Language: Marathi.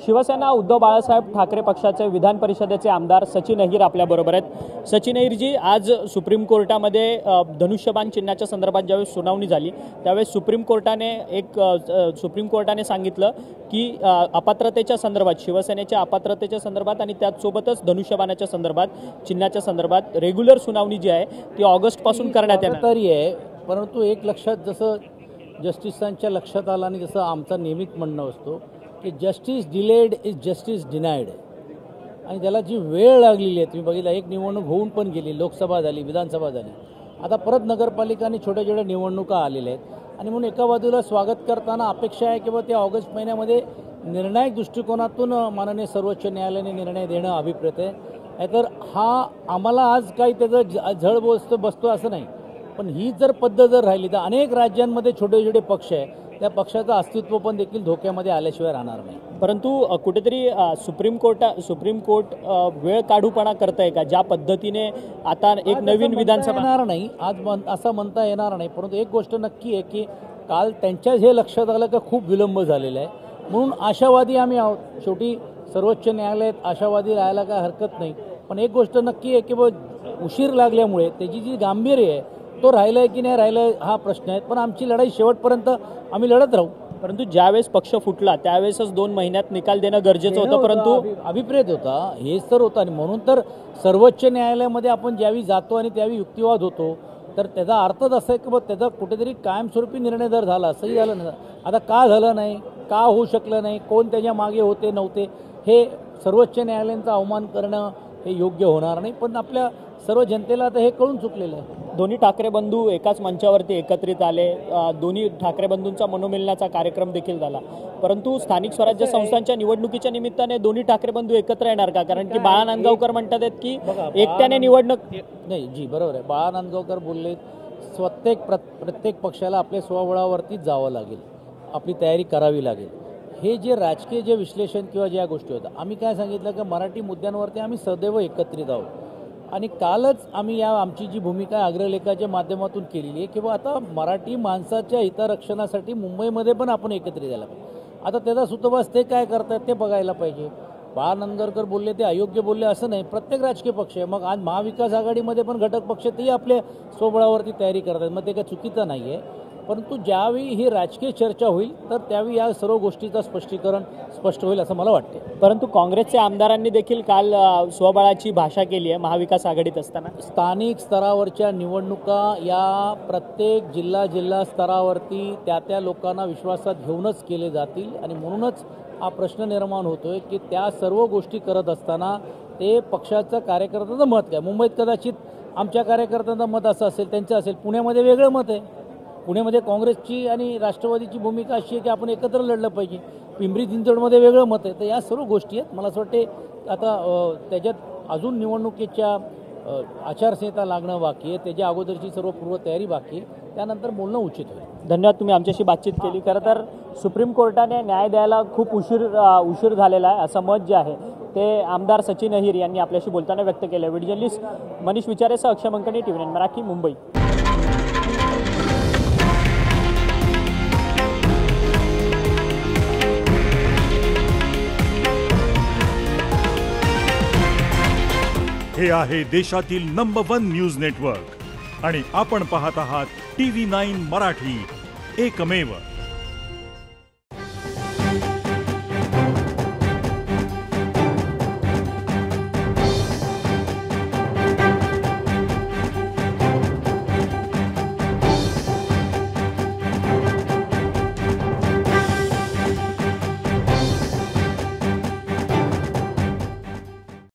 शिवसेना उद्धव बाळासाहेब ठाकरे पक्षाचे विधान परिषदेचे आमदार सचिन अहिर आपल्याबरोबर आहेत। सचिन अहिरजी, आज सुप्रीम कोर्टामध्ये धनुष्यबाण चिन्हाच्या संदर्भात ज्यावेळेस सुनावणी झाली त्यावेळेस सुप्रीम कोर्टाने सांगितलं की अपात्रतेच्या संदर्भात, शिवसेनेच्या अपात्रतेच्या संदर्भात आणि त्याचसोबतच धनुष्यबाणाच्या संदर्भात, चिन्हाच्या संदर्भात रेग्युलर सुनावणी जी आहे ती ऑगस्टपासून करण्यात येणार आहे। परंतु एक लक्षात, जसं जस्टिसांच्या लक्षात आलं आणि जसं आमचा नियमित म्हणणं असतो की जस्टिस डिलेड इज जस्टिस डिनायड, आणि त्याला जी वेळ लागलेली आहे, तुम्ही बघितलं एक निवडणूक होऊन पण गेली, लोकसभा झाली, विधानसभा झाली, आता परत नगरपालिका आणि छोट्या छोट्या निवडणुका आलेल्या आहेत आणि म्हणून एका बाजूला स्वागत करताना अपेक्षा आहे की ते ऑगस्ट महिन्यामध्ये निर्णायक दृष्टिकोनातून माननीय सर्वोच्च न्यायालयाने निर्णय देणं अभिप्रेत आहे। नाहीतर हा आम्हाला आज काही त्याचं झळ बसतो असं नाही, पण ही जर पद्धत जर राहिली तर अनेक राज्यांमध्ये छोटे छोटे पक्ष आहे, त्या पक्षाचं अस्तित्व पण देखील धोक्यामध्ये आल्याशिवाय राहणार नाही। परंतु कुठेतरी सुप्रीम कोर्ट वेळ काढूपणा करत आहे का? ज्या पद्धतीने आता एक नवीन विधानसभा येणार नाही, आज असं म्हणता येणार नाही, परंतु एक गोष्ट नक्की आहे की काल त्यांच्याच हे लक्षात आलं की खूप विलंब झालेला आहे, म्हणून आशावादी आम्ही आहोत। शेवटी सर्वोच्च न्यायालयात आशावादी राहायला काय हरकत नाही, पण एक गोष्ट नक्की आहे की उशीर लागल्यामुळे त्याची जी गांभीर्य आहे तो राहिलाय की नाही राहिलाय हा प्रश्न आहे, पण आमची लढाई शेवटपर्यंत आम्ही लढत राहू। परंतु ज्यावेळेस पक्ष फुटला त्यावेळेसच 2 महिन्यात निकाल देणं गरजेचं होतं, परंतु अभिप्रेत होता, हेच तर होतं, आणि म्हणून तर सर्वोच्च न्यायालयामध्ये आपण ज्यावेळी जातो आणि त्यावेळी युक्तिवाद होतो तर त्याचा अर्थच असा आहे की त्याचा कुठेतरी कायमस्वरूपी निर्णय जर झाला, असंही झालं नाही, आता का झालं नाही, का होऊ शकलं नाही, कोण त्याच्या मागे होते नव्हते, हे सर्वोच्च न्यायालयाचा अवमान करणं हे योग्य होणार नाही, पण आपल्या सर्व जनतेला आता हे कळून चुकलेलं आहे। दोन्ही ठाकरे बंधू एकाच मंचावरती एकत्रित आले, दोन्ही ठाकरे बंधूंचा मनोमिलनाचा कार्यक्रम देखील झाला, परंतु स्थानिक स्वराज्य संस्थांच्या निवडणुकीच्या निमित्ताने दोन्ही ठाकरे बंधू एकत्र येणार का? कारण की बाळा नांदगावकर म्हणतात की एकट्याने निवडणूक नाही, जी बरोबर आहे, बाळा नांदगावकर बोलले प्रत्येक पक्षाला आपल्या स्वबळावरतीच जावं लागेल, आपली तयारी करावी लागेल। हे जे राजकीय जे विश्लेषण किंवा ज्या गोष्टी होत्या, आम्ही काय सांगितलं की मराठी मुद्द्यांवरती आम्ही सदैव एकत्रित आहोत, आणि कालच आम्ही आमची जी भूमिका अग्रलेखाच्या माध्यमातून केलेली आहे की आता मराठी माणसाच्या हितरक्षणासाठी मुंबईमध्ये पण आपण एकत्रित झाला पाहिजे। आता त्याचा सुतोवाच ते काय करतात ते बघायला पाहिजे। बाळा नांदगावकर बोलले ते अयोग्य बोलले असं नाही, प्रत्येक राजकीय पक्ष आहे, मग आज महाविकास आघाडीमध्ये पण घटक पक्ष तेही आपल्या स्वबळावरती तयारी करतात, मग ते काही चुकीचं नाही आहे, परंतु ज्यावेळी ही राजकीय चर्चा होईल तर त्यावेळी या सर्व गोष्टीचं स्पष्टीकरण स्पष्ट होईल असं मला वाटते। परंतु काँग्रेसच्या आमदारांनी देखील काल स्वबळाची भाषा केली आहे महाविकास आघाडीत असताना। स्थानिक स्तरावरच्या निवडणुका या प्रत्येक जिल्हा स्तरावरती त्या लोकांना विश्वासात घेऊनच केले जातील, आणि म्हणूनच हा प्रश्न निर्माण होतोय की त्या सर्व गोष्टी करत असताना ते पक्षाचं कार्यकर्त्याचं मत काय, मुंबईत कदाचित आमच्या कार्यकर्त्यांचं मत असं असेल, त्यांचं असेल, पुण्यामध्ये वेगळं मत आहे, पुण्यामध्ये काँग्रेसची आणि राष्ट्रवादीची भूमिका अशी आहे की आपण एकत्र लढलं पाहिजे, पिंपरी चिंचवडमध्ये वेगळं मत आहे, तर या सर्व गोष्टी आहेत। मला असं वाटते आता त्याच्यात अजून निवडणुकीच्या आचारसंहिता लागणं बाकी आहे, त्याच्या अगोदरची सर्व पूर्वतयारी बाकी आहे, त्यानंतर बोलणं उचित होईल। धन्यवाद, तुम्ही आमच्याशी बातचीत केली। खरं तर सुप्रीम कोर्टाने न्याय द्यायला खूप उशीर झालेला आहे असं मत जे आहे ते आमदार सचिन अहिर यांनी आपल्याशी बोलताना व्यक्त केलं। व्हिडिओ जर्नलिस्ट मनीष विचारेसह अक्षय मंकणी, TV9 मराठी, मुंबई। हे आहे देशातील नंबर 1 न्यूज नेटवर्क आणि आपण पाहत आहात TV9 मराठी, एकमेव।